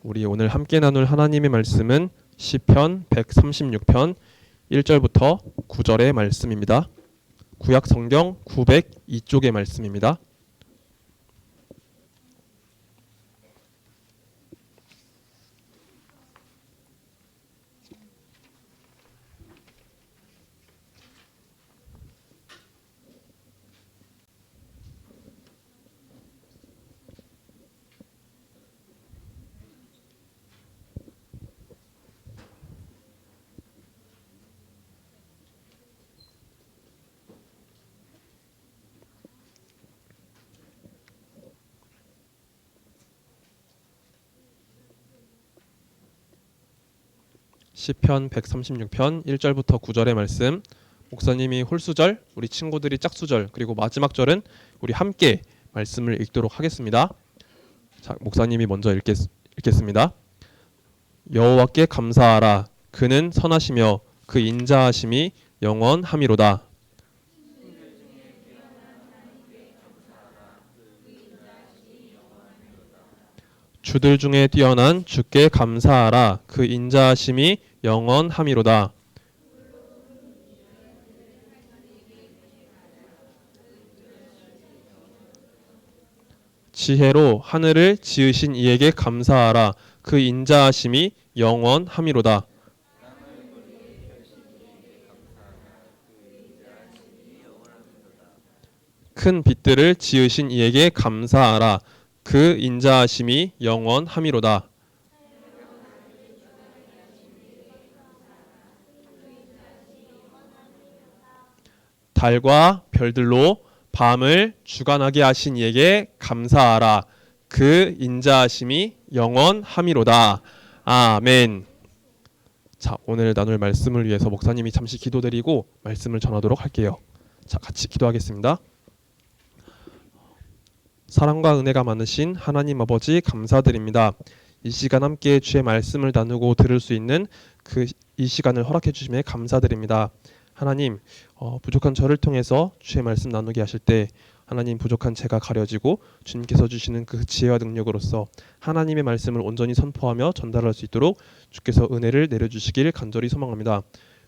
우리 오늘 함께 나눌 하나님의 말씀은 시편 136편 1절부터 9절의 말씀입니다. 구약 성경 902쪽의 말씀입니다. 시편 136편 1절부터 9절의 말씀, 목사님이 홀수절, 우리 친구들이 짝수절, 그리고 마지막 절은 우리 함께 말씀을 읽도록 하겠습니다. 자, 목사님이 먼저 읽겠습니다. 여호와께 감사하라. 그는 선하시며 그 인자하심이 영원함이로다. 주들 중에 뛰어난 주께 감사하라. 그 인자하심이 영원함이로다. 지혜로 하늘을 지으신 이에게 감사하라. 그 인자하심이 영원함이로다. 큰 빛들을 지으신 이에게 감사하라. 그 인자하심이 영원함이로다. 달과 별들로 밤을 주관하게 하신 이에게 감사하라. 그 인자하심이 영원함이로다. 아멘. 자, 오늘 나눌 말씀을 위해서 목사님이 잠시 기도드리고 말씀을 전하도록 할게요. 자, 같이 기도하겠습니다. 사랑과 은혜가 많으신 하나님 아버지 감사드립니다. 이 시간 함께 주의 말씀을 나누고 들을 수 있는 이 시간을 허락해 주심에 감사드립니다. 하나님, 부족한 저를 통해서 주의 말씀 나누게 하실 때 하나님 부족한 제가 가려지고 주님께서 주시는 그 지혜와 능력으로서 하나님의 말씀을 온전히 선포하며 전달할 수 있도록 주께서 은혜를 내려주시길 간절히 소망합니다.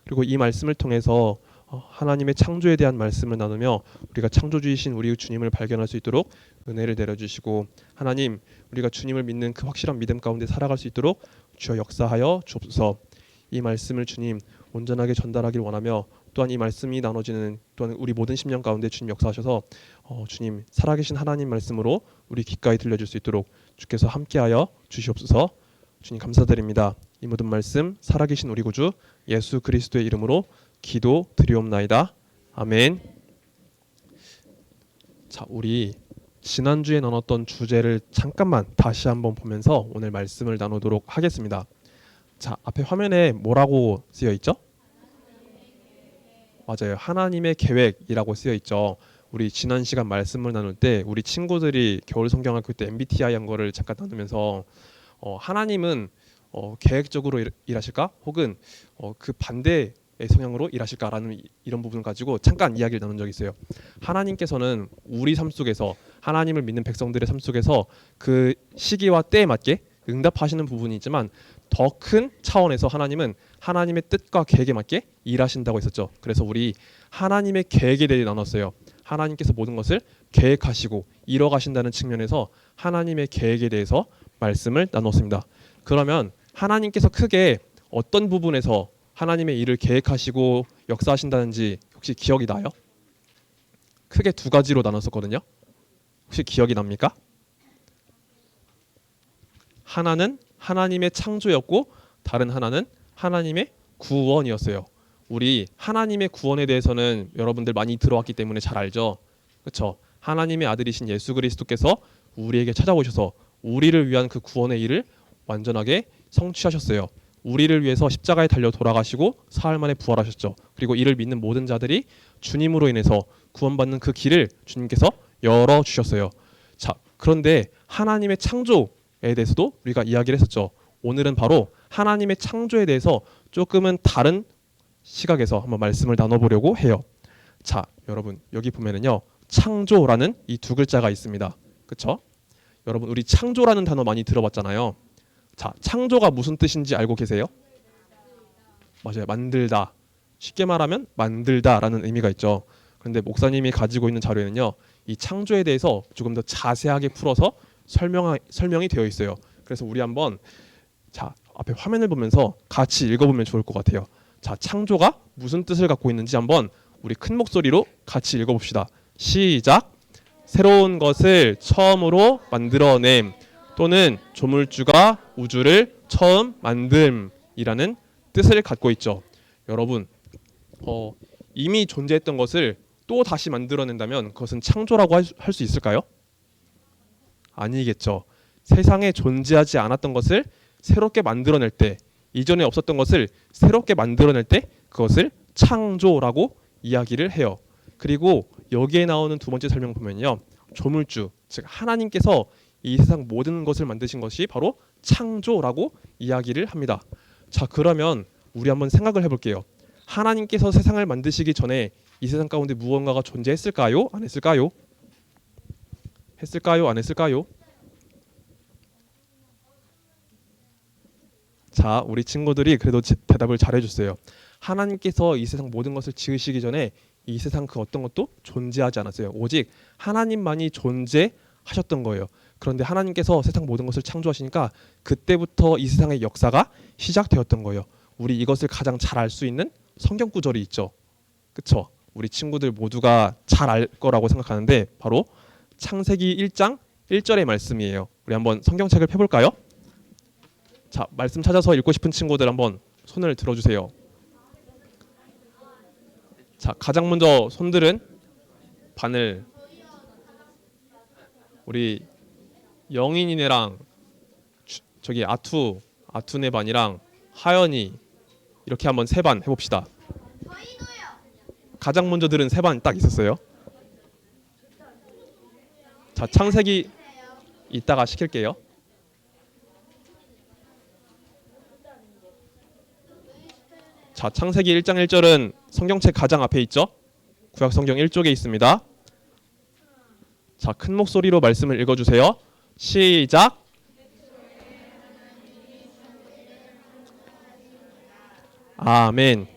그리고 이 말씀을 통해서 하나님의 창조에 대한 말씀을 나누며 우리가 창조주이신 우리 주님을 발견할 수 있도록 은혜를 내려주시고, 하나님 우리가 주님을 믿는 그 확실한 믿음 가운데 살아갈 수 있도록 주여 역사하여 주옵소서. 이 말씀을 주님 온전하게 전달하길 원하며, 또한 이 말씀이 나눠지는 또한 우리 모든 심령 가운데 주님 역사하셔서 주님 살아계신 하나님 말씀으로 우리 귓가에 들려줄 수 있도록 주께서 함께하여 주시옵소서. 주님 감사드립니다. 이 모든 말씀 살아계신 우리 구주 예수 그리스도의 이름으로 기도 드리옵나이다. 아멘. 자, 우리 지난주에 나눴던 주제를 잠깐만 다시 한번 보면서 오늘 말씀을 나누도록 하겠습니다. 자, 앞에 화면에 뭐라고 쓰여 있죠? 맞아요. 하나님의 계획이라고 쓰여 있죠. 우리 지난 시간 말씀을 나눌 때 우리 친구들이 겨울 성경학교 때 MBTI 한 거를 잠깐 나누면서 하나님은 계획적으로 일하실까? 혹은 그 반대의 성향으로 일하실까라는 이런 부분을 가지고 잠깐 이야기를 나눈 적이 있어요. 하나님께서는 우리 삶 속에서, 하나님을 믿는 백성들의 삶 속에서 그 시기와 때에 맞게 응답하시는 부분이 있지만 더 큰 차원에서 하나님은 하나님의 뜻과 계획에 맞게 일하신다고 했었죠. 그래서 우리 하나님의 계획에 대해 나눴어요. 하나님께서 모든 것을 계획하시고 이뤄가신다는 측면에서 하나님의 계획에 대해서 말씀을 나눴습니다. 그러면 하나님께서 크게 어떤 부분에서 하나님의 일을 계획하시고 역사하신다는지 혹시 기억이 나요? 크게 두 가지로 나눴었거든요. 혹시 기억이 납니까? 하나는 하나님의 창조였고 다른 하나는 하나님의 구원이었어요. 우리 하나님의 구원에 대해서는 여러분들 많이 들어왔기 때문에 잘 알죠. 그렇죠? 하나님의 아들이신 예수 그리스도께서 우리에게 찾아오셔서 우리를 위한 그 구원의 일을 완전하게 성취하셨어요. 우리를 위해서 십자가에 달려 돌아가시고 사흘 만에 부활하셨죠. 그리고 이를 믿는 모든 자들이 주님으로 인해서 구원받는 그 길을 주님께서 열어주셨어요. 자, 그런데 하나님의 창조에 대해서도 우리가 이야기를 했었죠. 오늘은 바로 하나님의 창조에 대해서 조금은 다른 시각에서 한번 말씀을 나눠보려고 해요. 자, 여러분 여기 보면은요, 창조라는 이 두 글자가 있습니다. 그렇죠? 여러분 우리 창조라는 단어 많이 들어봤잖아요. 자, 창조가 무슨 뜻인지 알고 계세요? 맞아요. 만들다. 쉽게 말하면 만들다라는 의미가 있죠. 그런데 목사님이 가지고 있는 자료에는요, 이 창조에 대해서 조금 더 자세하게 풀어서 설명이 되어 있어요. 그래서 우리 한번 자, 앞에 화면을 보면서 같이 읽어보면 좋을 것 같아요. 자, 창조가 무슨 뜻을 갖고 있는지 한번 우리 큰 목소리로 같이 읽어봅시다. 시작. 새로운 것을 처음으로 만들어냄 또는 조물주가 우주를 처음 만듦이라는 뜻을 갖고 있죠. 여러분, 이미 존재했던 것을 또 다시 만들어낸다면 그것은 창조라고 할 수 있을까요? 아니겠죠. 세상에 존재하지 않았던 것을 새롭게 만들어낼 때, 이전에 없었던 것을 새롭게 만들어낼 때 그것을 창조라고 이야기를 해요. 그리고 여기에 나오는 두 번째 설명 보면요, 조물주, 즉 하나님께서 이 세상 모든 것을 만드신 것이 바로 창조라고 이야기를 합니다. 자, 그러면 우리 한번 생각을 해볼게요. 하나님께서 세상을 만드시기 전에 이 세상 가운데 무언가가 존재했을까요? 안 했을까요? 했을까요? 안 했을까요? 자, 우리 친구들이 그래도 대답을 잘해줬어요. 하나님께서 이 세상 모든 것을 지으시기 전에 이 세상 그 어떤 것도 존재하지 않았어요. 오직 하나님만이 존재하셨던 거예요. 그런데 하나님께서 세상 모든 것을 창조하시니까 그때부터 이 세상의 역사가 시작되었던 거예요. 우리 이것을 가장 잘 알 수 있는 성경 구절이 있죠. 그쵸? 우리 친구들 모두가 잘 알 거라고 생각하는데 바로 창세기 1장 1절의 말씀이에요. 우리 한번 성경책을 펴볼까요? 자, 말씀 찾아서 읽고 싶은 친구들 한번 손을 들어주세요. 자, 가장 먼저 손들은 바늘. 우리 영인이네랑 저기 아투네 반이랑 하연이 이렇게 한번 세 반 해봅시다. 가장 먼저 들은 세 반 딱 있었어요. 자, 창세기 이따가 시킬게요. 자, 창세기 1장 1절은 성경책 가장 앞에 있죠? 구약 성경 1쪽에 있습니다. 자, 큰 목소리로 말씀을 읽어주세요. 시작. 아멘.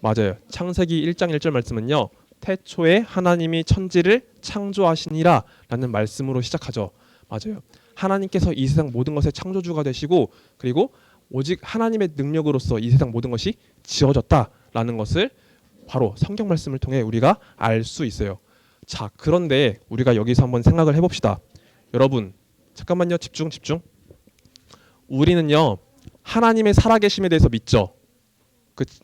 맞아요. 창세기 1장 1절 말씀은요, 태초에 하나님이 천지를 창조하시니라 라는 말씀으로 시작하죠. 맞아요. 하나님께서 이 세상 모든 것의 창조주가 되시고, 그리고 오직 하나님의 능력으로서 이 세상 모든 것이 지어졌다라는 것을 바로 성경 말씀을 통해 우리가 알 수 있어요. 자, 그런데 우리가 여기서 한번 생각을 해봅시다. 여러분, 잠깐만요. 집중. 우리는요, 하나님의 살아계심에 대해서 믿죠.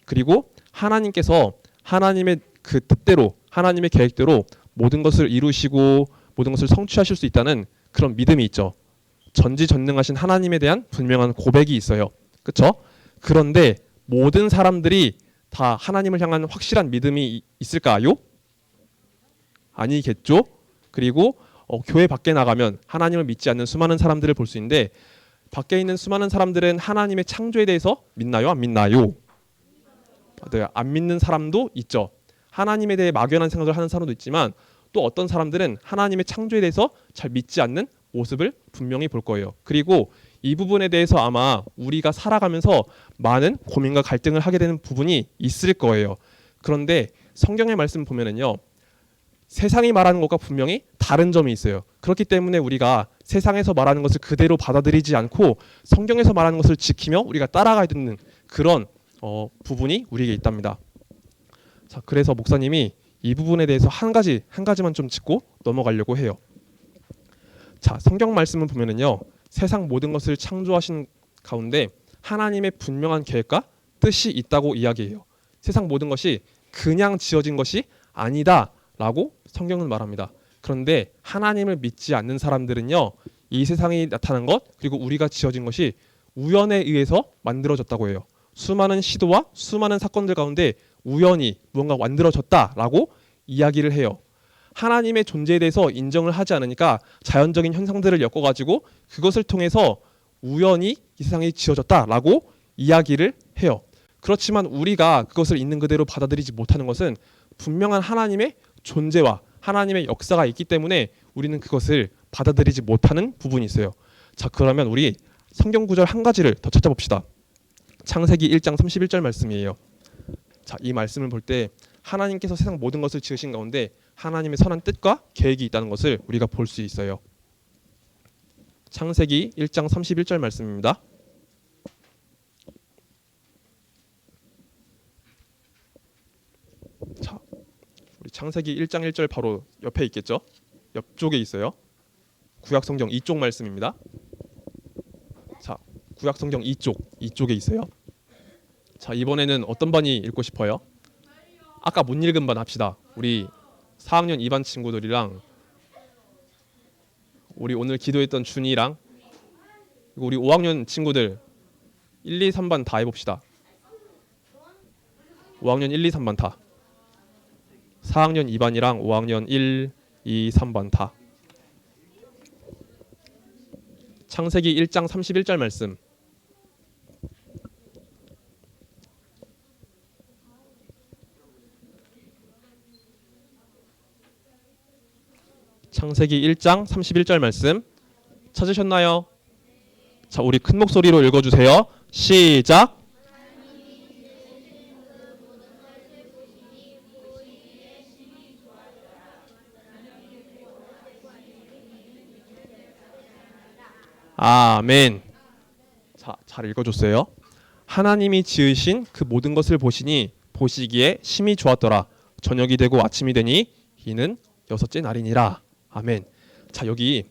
그리고 하나님께서 하나님의 그 뜻대로, 하나님의 계획대로 모든 것을 이루시고 모든 것을 성취하실 수 있다는 그런 믿음이 있죠. 전지전능하신 하나님에 대한 분명한 고백이 있어요. 그렇죠? 그런데 모든 사람들이 다 하나님을 향한 확실한 믿음이 있을까요? 아니겠죠? 그리고 교회 밖에 나가면 하나님을 믿지 않는 수많은 사람들을 볼 수 있는데, 밖에 있는 수많은 사람들은 하나님의 창조에 대해서 믿나요? 안 믿나요? 네, 안 믿는 사람도 있죠. 하나님에 대해 막연한 생각을 하는 사람도 있지만, 또 어떤 사람들은 하나님의 창조에 대해서 잘 믿지 않는 모습을 분명히 볼 거예요. 그리고 이 부분에 대해서 아마 우리가 살아가면서 많은 고민과 갈등을 하게 되는 부분이 있을 거예요. 그런데 성경의 말씀 보면은요, 세상이 말하는 것과 분명히 다른 점이 있어요. 그렇기 때문에 우리가 세상에서 말하는 것을 그대로 받아들이지 않고 성경에서 말하는 것을 지키며 우리가 따라가야 되는 그런 부분이 우리에게 있답니다. 자, 그래서 목사님이 이 부분에 대해서 한 가지만 좀 짚고 넘어가려고 해요. 자, 성경 말씀을 보면은요, 세상 모든 것을 창조하신 가운데 하나님의 분명한 계획과 뜻이 있다고 이야기해요. 세상 모든 것이 그냥 지어진 것이 아니다라고 성경은 말합니다. 그런데 하나님을 믿지 않는 사람들은요, 이 세상이 나타난 것, 그리고 우리가 지어진 것이 우연에 의해서 만들어졌다고 해요. 수많은 시도와 수많은 사건들 가운데 우연히 무언가 만들어졌다라고 이야기를 해요. 하나님의 존재에 대해서 인정을 하지 않으니까 자연적인 현상들을 엮어가지고 그것을 통해서 우연히 이 세상이 지어졌다라고 이야기를 해요. 그렇지만 우리가 그것을 있는 그대로 받아들이지 못하는 것은 분명한 하나님의 존재와 하나님의 역사가 있기 때문에 우리는 그것을 받아들이지 못하는 부분이 있어요. 자, 그러면 우리 성경 구절 한 가지를 더 찾아봅시다. 창세기 1장 31절 말씀이에요. 자, 이 말씀을 볼 때 하나님께서 세상 모든 것을 지으신 가운데 하나님의 선한 뜻과 계획이 있다는 것을 우리가 볼 수 있어요. 창세기 1장 31절 말씀입니다. 자, 우리 창세기 1장 1절 바로 옆에 있겠죠? 옆쪽에 있어요. 구약성경 이쪽 말씀입니다. 자, 구약성경 이쪽에 있어요. 자, 이번에는 어떤 반이 읽고 싶어요? 아까 못 읽은 반 합시다. 우리 4학년 2반 친구들이랑 우리 오늘 기도했던 준이랑 그리고 우리 5학년 친구들 1, 2, 3반 다 해봅시다. 5학년 1, 2, 3반 다. 4학년 2반이랑 5학년 1, 2, 3반 다. 창세기 1장 31절 말씀. 창세기 1장 31절 말씀 찾으셨나요? 자, 우리 큰 목소리로 읽어주세요. 시작. 아멘. 자, 잘 읽어줬어요. 하나님이 지으신 그 모든 것을 보시니 보시기에 심히 좋았더라. 저녁이 되고 아침이 되니 이는 여섯째 날이니라. 아멘. 자, 여기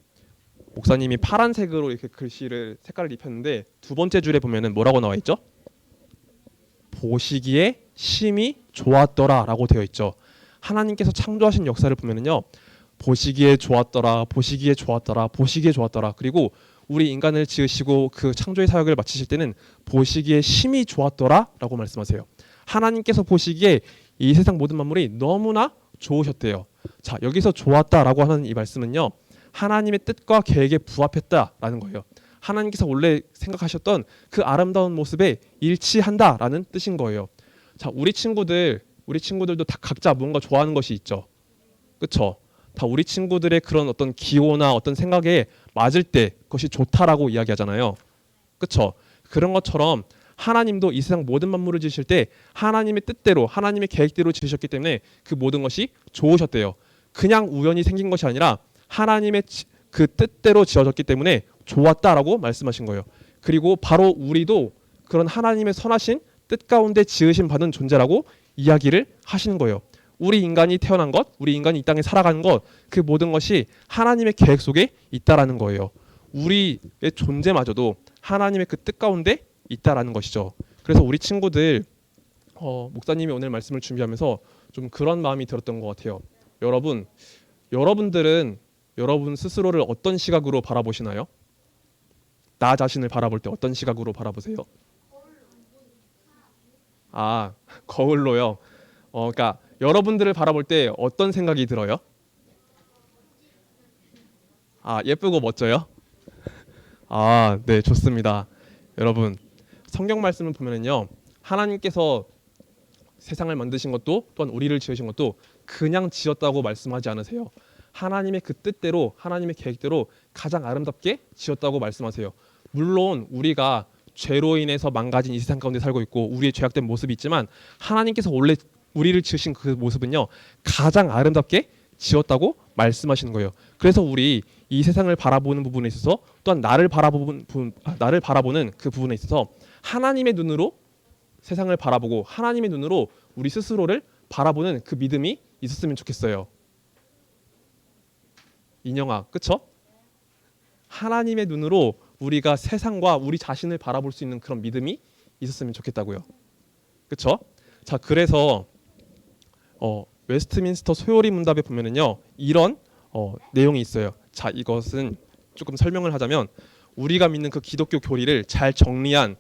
목사님이 파란색으로 이렇게 글씨를 색깔을 입혔는데 두 번째 줄에 보면은 뭐라고 나와 있죠? 보시기에 심히 좋았더라라고 되어 있죠. 하나님께서 창조하신 역사를 보면은요, 보시기에 좋았더라, 보시기에 좋았더라, 보시기에 좋았더라. 그리고 우리 인간을 지으시고 그 창조의 사역을 마치실 때는 보시기에 심히 좋았더라라고 말씀하세요. 하나님께서 보시기에 이 세상 모든 만물이 너무나 좋으셨대요. 자, 여기서 좋았다라고 하는 이 말씀은요, 하나님의 뜻과 계획에 부합했다라는 거예요. 하나님께서 원래 생각하셨던 그 아름다운 모습에 일치한다라는 뜻인 거예요. 자, 우리 친구들도 다 각자 뭔가 좋아하는 것이 있죠. 그렇죠? 다 우리 친구들의 그런 어떤 기호나 어떤 생각에 맞을 때 그것이 좋다라고 이야기하잖아요. 그렇죠? 그런 것처럼 하나님도 이 세상 모든 만물을 지으실 때 하나님의 뜻대로 하나님의 계획대로 지으셨기 때문에 그 모든 것이 좋으셨대요. 그냥 우연히 생긴 것이 아니라 하나님의 그 뜻대로 지어졌기 때문에 좋았다라고 말씀하신 거예요. 그리고 바로 우리도 그런 하나님의 선하신 뜻 가운데 지으심 받은 존재라고 이야기를 하시는 거예요. 우리 인간이 태어난 것, 우리 인간이 이 땅에 살아가는 것, 그 모든 것이 하나님의 계획 속에 있다라는 거예요. 우리의 존재마저도 하나님의 그 뜻 가운데 있다라는 것이죠. 그래서 우리 친구들 목사님이 오늘 말씀을 준비하면서 좀 그런 마음이 들었던 것 같아요. 여러분들은 여러분 스스로를 어떤 시각으로 바라보시나요? 나 자신을 바라볼 때 어떤 시각으로 바라보세요? 아, 거울로요. 그러니까 여러분들을 바라볼 때 어떤 생각이 들어요? 아, 예쁘고 멋져요? 아, 네, 좋습니다. 여러분, 성경 말씀을 보면은요, 하나님께서 세상을 만드신 것도 또한 우리를 지으신 것도 그냥 지었다고 말씀하지 않으세요. 하나님의 그 뜻대로 하나님의 계획대로 가장 아름답게 지었다고 말씀하세요. 물론 우리가 죄로 인해서 망가진 이 세상 가운데 살고 있고 우리의 죄악된 모습이 있지만 하나님께서 원래 우리를 지으신 그 모습은요, 가장 아름답게 지었다고 말씀하시는 거예요. 그래서 우리 이 세상을 바라보는 부분에 있어서 또한 나를 바라보는 그 부분에 있어서 하나님의 눈으로 세상을 바라보고 하나님의 눈으로 우리 스스로를 바라보는 그 믿음이 있었으면 좋겠어요. 인영아, 그쵸? 하나님의 눈으로 우리가 세상과 우리 자신을 바라볼 수 있는 그런 믿음이 있었으면 좋겠다고요. 그쵸? 자, 그래서 웨스트민스터 소요리 문답에 보면은요, 이런 내용이 있어요. 자, 이것은 조금 설명을 하자면 우리가 믿는 그 기독교 교리를 잘 정리한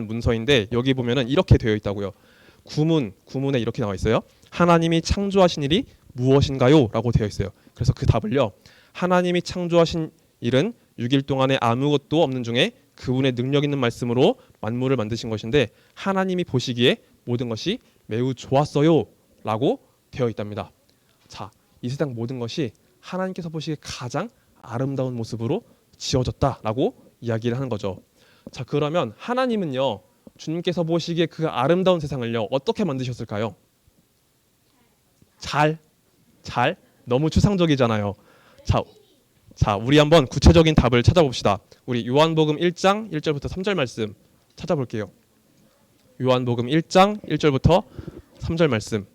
문서인데 여기 보면은 이렇게 되어 있다고요. 구문에 이렇게 나와 있어요. 하나님이 창조하신 일이 무엇인가요? 라고 되어 있어요. 그래서 그 답을요, 하나님이 창조하신 일은 6일 동안에 아무것도 없는 중에 그분의 능력 있는 말씀으로 만물을 만드신 것인데 하나님이 보시기에 모든 것이 매우 좋았어요 라고 되어 있답니다. 자, 이 세상 모든 것이 하나님께서 보시기에 가장 아름다운 모습으로 지어졌다라고 이야기를 하는 거죠. 자, 그러면 하나님은요, 주님께서 보시기에 그 아름다운 세상을요, 어떻게 만드셨을까요? 잘, 너무 추상적이잖아요. 자, 우리 한번 구체적인 답을 찾아봅시다. 우리 요한복음 1장 1절부터 3절 말씀 찾아볼게요. 요한복음 1장 1절부터 3절 말씀.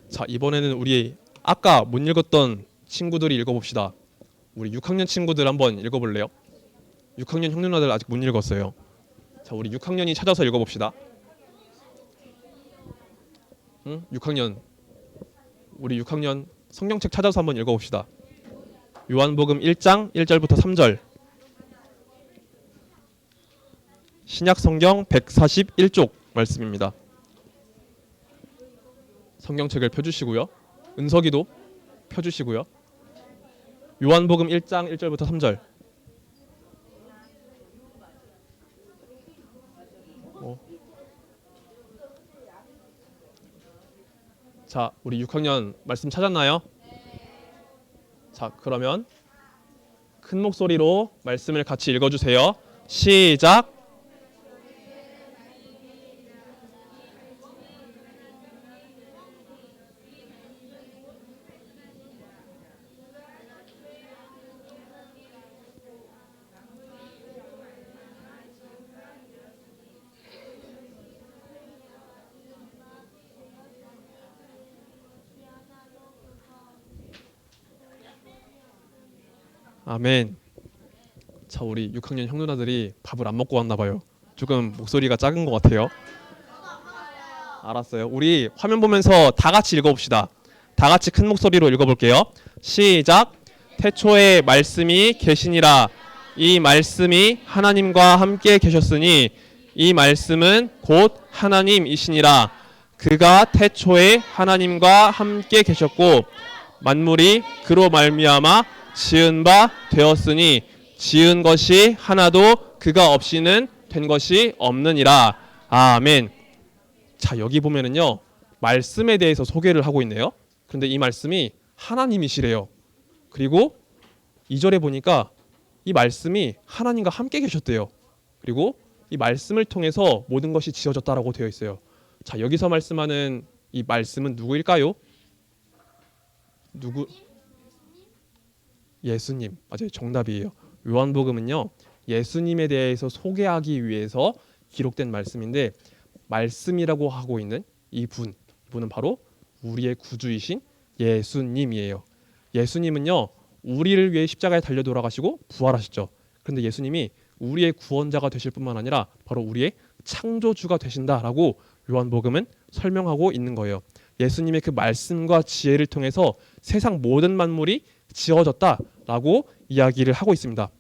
자, 이번에는 우리 아까 못 읽었던 친구들이 읽어봅시다. 우리 6학년 친구들 한번 읽어볼래요? 6학년 형 누나들 아직 못 읽었어요. 자, 우리 6학년이 찾아서 읽어봅시다. 응? 6학년, 우리 6학년 성경책 찾아서 한번 읽어봅시다. 요한복음 1장 1절부터 3절. 신약 성경 141쪽 말씀입니다. 성경책을 펴주시고요. 은석이도 펴주시고요. 요한복음 1장 1절부터 3절. 자, 우리 6학년 말씀 찾았나요? 자, 그러면 큰 목소리로 말씀을 같이 읽어주세요. 시작. 아멘. 자, 우리 6학년 형 누나들이 밥을 안 먹고 왔나 봐요. 조금 목소리가 작은 것 같아요. 알았어요. 우리 화면 보면서 다 같이 읽어봅시다. 다 같이 큰 목소리로 읽어볼게요. 시작. 태초에 말씀이 계시니라. 이 말씀이 하나님과 함께 계셨으니 이 말씀은 곧 하나님이시니라. 그가 태초에 하나님과 함께 계셨고 만물이 그로 말미암아 지은 바 되었으니 지은 것이 하나도 그가 없이는 된 것이 없느니라. 아멘. 자, 여기 보면은요, 말씀에 대해서 소개를 하고 있네요. 그런데 이 말씀이 하나님이시래요. 그리고 2절에 보니까 이 말씀이 하나님과 함께 계셨대요. 그리고 이 말씀을 통해서 모든 것이 지어졌다라고 되어 있어요. 자, 여기서 말씀하는 이 말씀은 누구일까요? 누구? 예수님. 맞아요. 정답이에요. 요한복음은요, 예수님에 대해서 소개하기 위해서 기록된 말씀인데, 말씀이라고 하고 있는 이분은 바로 우리의 구주이신 예수님이에요. 예수님은요, 우리를 위해 십자가에 달려 돌아가시고 부활하셨죠. 그런데 예수님이 우리의 구원자가 되실 뿐만 아니라 바로 우리의 창조주가 되신다라고 요한복음은 설명하고 있는 거예요. 예수님의 그 말씀과 지혜를 통해서 세상 모든 만물이 지어졌다라고 이야기를 하고 있습니다.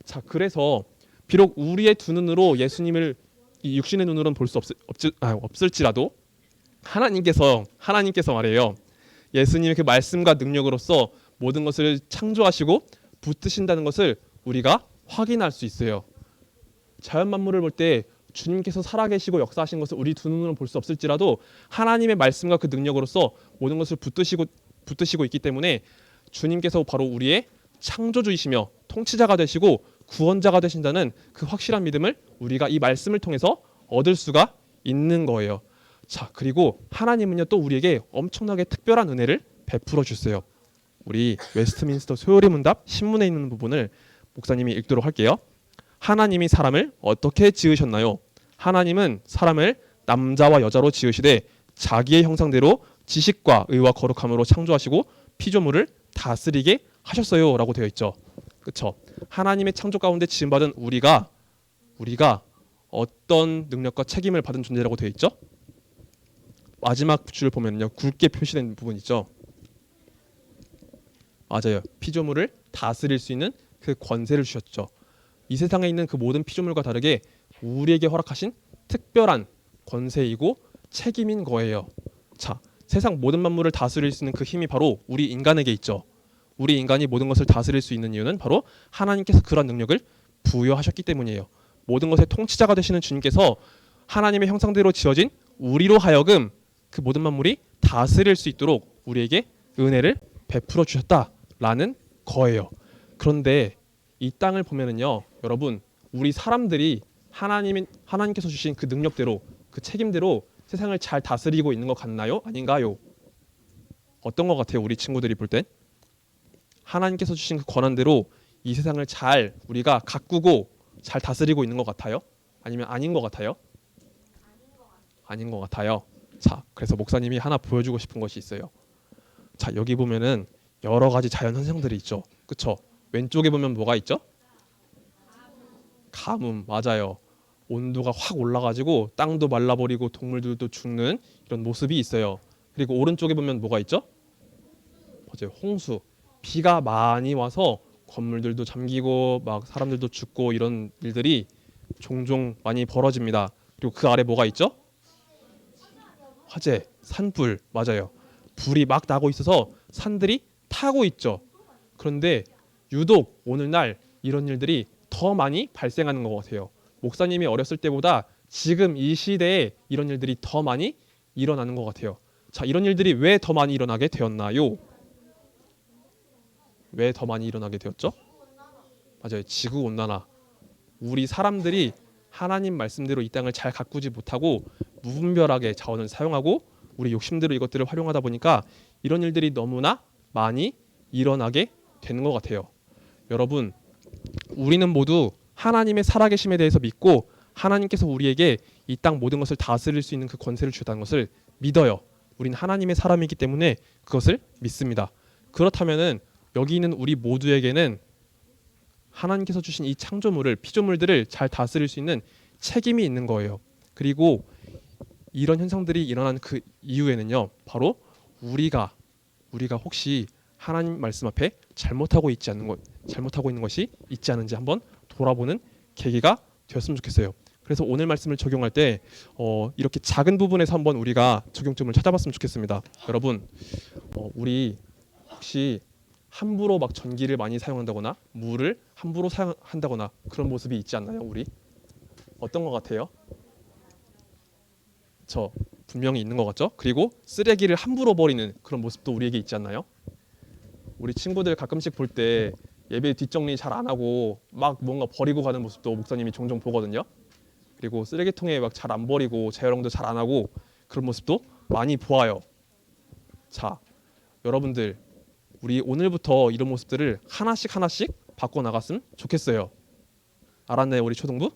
자, 그래서 비록 우리의 두 눈으로 예수님을 이 육신의 눈으로는 볼 수 없을지라도 하나님께서 말해요. 예수님의 그 말씀과 능력으로서 모든 것을 창조하시고 붙드신다는 것을 우리가 확인할 수 있어요. 자연 만물을 볼 때 주님께서 살아계시고 역사하신 것을 우리 두 눈으로 볼 수 없을지라도 하나님의 말씀과 그 능력으로서 모든 것을 붙드시고 있기 때문에 주님께서 바로 우리의 창조주이시며 통치자가 되시고 구원자가 되신다는 그 확실한 믿음을 우리가 이 말씀을 통해서 얻을 수가 있는 거예요. 자, 그리고 하나님은요 또 우리에게 엄청나게 특별한 은혜를 베풀어 주세요. 우리 웨스트민스터 소요리 문답 신문에 있는 부분을 목사님이 읽도록 할게요. 하나님이 사람을 어떻게 지으셨나요? 하나님은 사람을 남자와 여자로 지으시되 자기의 형상대로 지식과 의와 거룩함으로 창조하시고 피조물을 다스리게 하셨어요 라고 되어 있죠. 그렇죠? 하나님의 창조 가운데 지음받은 우리가 어떤 능력과 책임을 받은 존재라고 되어 있죠? 마지막 줄을 보면요, 굵게 표시된 부분 있죠. 맞아요. 피조물을 다스릴 수 있는 그 권세를 주셨죠. 이 세상에 있는 그 모든 피조물과 다르게 우리에게 허락하신 특별한 권세이고 책임인 거예요. 자, 세상 모든 만물을 다스릴 수 있는 그 힘이 바로 우리 인간에게 있죠. 우리 인간이 모든 것을 다스릴 수 있는 이유는 바로 하나님께서 그런 능력을 부여하셨기 때문이에요. 모든 것의 통치자가 되시는 주님께서 하나님의 형상대로 지어진 우리로 하여금 그 모든 만물이 다스릴 수 있도록 우리에게 은혜를 베풀어 주셨다라는 거예요. 그런데 이 땅을 보면은요, 여러분, 우리 사람들이 하나님께서 주신 그 능력대로, 그 책임대로 세상을 잘 다스리고 있는 것 같나요? 아닌가요? 어떤 것 같아요? 우리 친구들이 볼 땐? 하나님께서 주신 그 권한대로 이 세상을 잘 우리가 가꾸고 잘 다스리고 있는 것 같아요? 아니면 아닌 것 같아요? 아닌 것 같아요. 자, 그래서 목사님이 하나 보여주고 싶은 것이 있어요. 자, 여기 보면은 여러 가지 자연 현상들이 있죠. 그쵸? 왼쪽에 보면 뭐가 있죠? 가뭄, 맞아요. 온도가 확 올라가지고 땅도 말라버리고 동물들도 죽는 이런 모습이 있어요. 그리고 오른쪽에 보면 뭐가 있죠? 맞아요. 홍수. 비가 많이 와서 건물들도 잠기고 막 사람들도 죽고 이런 일들이 종종 많이 벌어집니다. 그리고 그 아래 뭐가 있죠? 화재, 산불. 맞아요. 불이 막 나고 있어서 산들이 타고 있죠. 그런데 유독 오늘날 이런 일들이 더 많이 발생하는 것 같아요. 목사님이 어렸을 때보다 지금 이 시대에 이런 일들이 더 많이 일어나는 것 같아요. 자, 이런 일들이 왜 더 많이 일어나게 되었나요? 왜 더 많이 일어나게 되었죠? 맞아요. 지구 온난화. 우리 사람들이 하나님 말씀대로 이 땅을 잘 가꾸지 못하고 무분별하게 자원을 사용하고 우리 욕심대로 이것들을 활용하다 보니까 이런 일들이 너무나 많이 일어나게 되는 것 같아요. 여러분, 우리는 모두 하나님의 살아계심에 대해서 믿고 하나님께서 우리에게 이 땅 모든 것을 다스릴 수 있는 그 권세를 주셨다는 것을 믿어요. 우리는 하나님의 사람이기 때문에 그것을 믿습니다. 그렇다면은 여기 있는 우리 모두에게는 하나님께서 주신 이 창조물을, 피조물들을 잘 다스릴 수 있는 책임이 있는 거예요. 그리고 이런 현상들이 일어난 그 이유에는요, 바로 우리가 혹시 하나님 말씀 앞에 잘못하고 있는 것이 있지 않은지 한번 돌아보는 계기가 되었으면 좋겠어요. 그래서 오늘 말씀을 적용할 때 이렇게 작은 부분에서 한번 우리가 적용점을 찾아봤으면 좋겠습니다. 여러분, 우리 혹시 함부로 막 전기를 많이 사용한다거나 물을 함부로 사용한다거나 그런 모습이 있지 않나요? 우리 어떤 것 같아요? 저 분명히 있는 것 같죠? 그리고 쓰레기를 함부로 버리는 그런 모습도 우리에게 있지 않나요? 우리 친구들 가끔씩 볼 때 예배 뒷정리 잘 안 하고 막 뭔가 버리고 가는 모습도 목사님이 종종 보거든요. 그리고 쓰레기통에 막 잘 안 버리고 재활용도 잘 안 하고 그런 모습도 많이 보아요. 자, 여러분들, 우리 오늘부터 이런 모습들을 하나씩 바꿔 나갔으면 좋겠어요. 알았나요, 우리 초등부?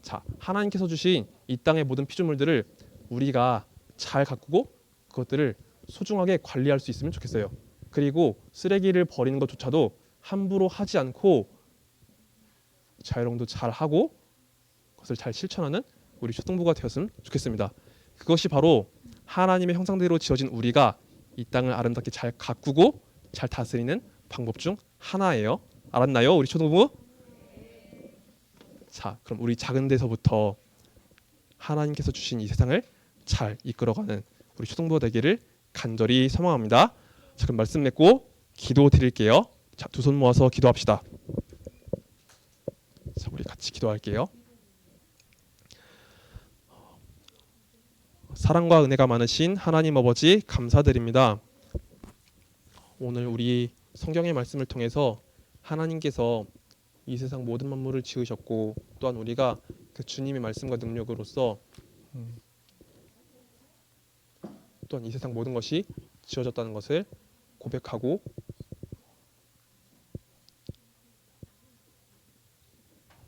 자, 하나님께서 주신 이 땅의 모든 피조물들을 우리가 잘 가꾸고 그것들을 소중하게 관리할 수 있으면 좋겠어요. 그리고 쓰레기를 버리는 것조차도 함부로 하지 않고 재활용도 잘 하고 그것을 잘 실천하는 우리 초등부가 되었으면 좋겠습니다. 그것이 바로 하나님의 형상대로 지어진 우리가 이 땅을 아름답게 잘 가꾸고 잘 다스리는 방법 중 하나예요. 알았나요, 우리 초등부? 자, 그럼 우리 작은 데서부터 하나님께서 주신 이 세상을 잘 이끌어가는 우리 초등부가 되기를 간절히 소망합니다. 자, 그럼 말씀 맺고 기도 드릴게요. 자, 두 손 모아서 기도합시다. 자, 우리 같이 기도할게요. 사랑과 은혜가 많으신 하나님 아버지 감사드립니다. 오늘 우리 성경의 말씀을 통해서 하나님께서 이 세상 모든 만물을 지으셨고 또한 우리가 그 주님의 말씀과 능력으로서 또한 이 세상 모든 것이 지어졌다는 것을 고백하고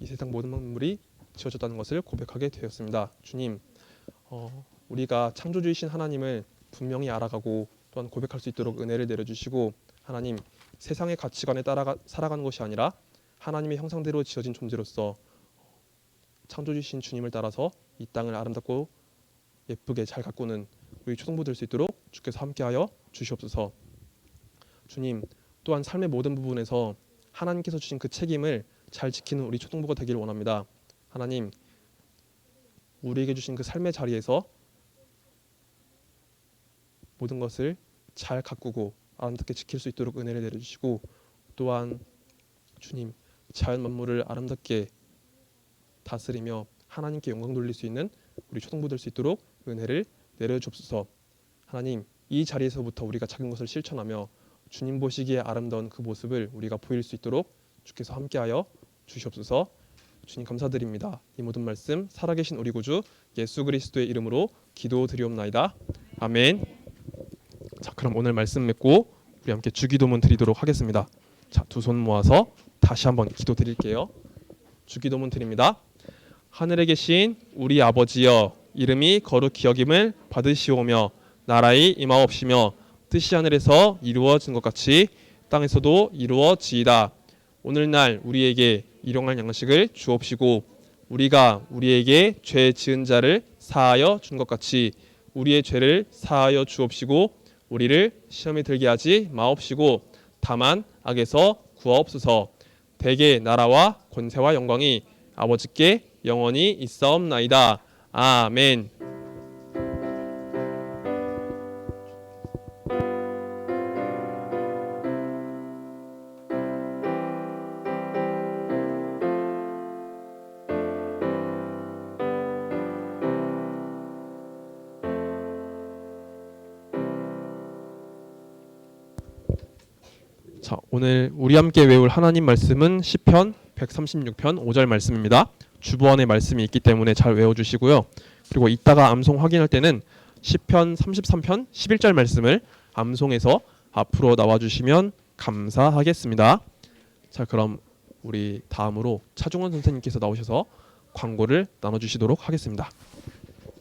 이 세상 모든 만물이 지어졌다는 것을 고백하게 되었습니다. 주님, 우리가 창조주이신 하나님을 분명히 알아가고 또한 고백할 수 있도록 은혜를 내려주시고 하나님, 세상의 가치관에 따라 살아가는 것이 아니라 하나님의 형상대로 지어진 존재로서 창조주신 주님을 따라서 이 땅을 아름답고 예쁘게 잘 가꾸는 우리 초등부 될 수 있도록 주께서 함께하여 주시옵소서. 주님, 또한 삶의 모든 부분에서 하나님께서 주신 그 책임을 잘 지키는 우리 초등부가 되기를 원합니다. 하나님, 우리에게 주신 그 삶의 자리에서 모든 것을 잘 가꾸고 아름답게 지킬 수 있도록 은혜를 내려주시고 또한 주님, 자연 만물을 아름답게 다스리며 하나님께 영광 돌릴 수 있는 우리 초등부 될 수 있도록 은혜를 내려주옵소서. 하나님, 이 자리에서부터 우리가 작은 것을 실천하며 주님 보시기에 아름다운 그 모습을 우리가 보일 수 있도록 주께서 함께하여 주시옵소서. 주님 감사드립니다. 이 모든 말씀 살아계신 우리 구주 예수 그리스도의 이름으로 기도드리옵나이다. 아멘. 자, 그럼 오늘 말씀 맺고 우리 함께 주기도문 드리도록 하겠습니다. 자, 두 손 모아서 다시 한번 기도드릴게요. 주기도문 드립니다. 하늘에 계신 우리 아버지여, 이름이 거룩히 여김을 받으시오며 나라의 임하옵시며 뜻이 하늘에서 이루어진 것 같이 땅에서도 이루어지이다. 오늘날 우리에게 일용할 양식을 주옵시고 우리가 우리에게 죄 지은 자를 사하여 준 것 같이 우리의 죄를 사하여 주옵시고 우리를 시험에 들게 하지 마옵시고 다만 악에서 구하옵소서. 대개 나라와 권세와 영광이 아버지께 영원히 있사옵나이다. 아멘. 자, 오늘 우리 함께 외울 하나님 말씀은 시편 136편 5절 말씀입니다. 주보안에 말씀이 있기 때문에 잘 외워주시고요. 그리고 이따가 암송 확인할 때는 시편 33편 11절 말씀을 암송해서 앞으로 나와주시면 감사하겠습니다. 자, 그럼 우리 다음으로 차중원 선생님께서 나오셔서 광고를 나눠주시도록 하겠습니다.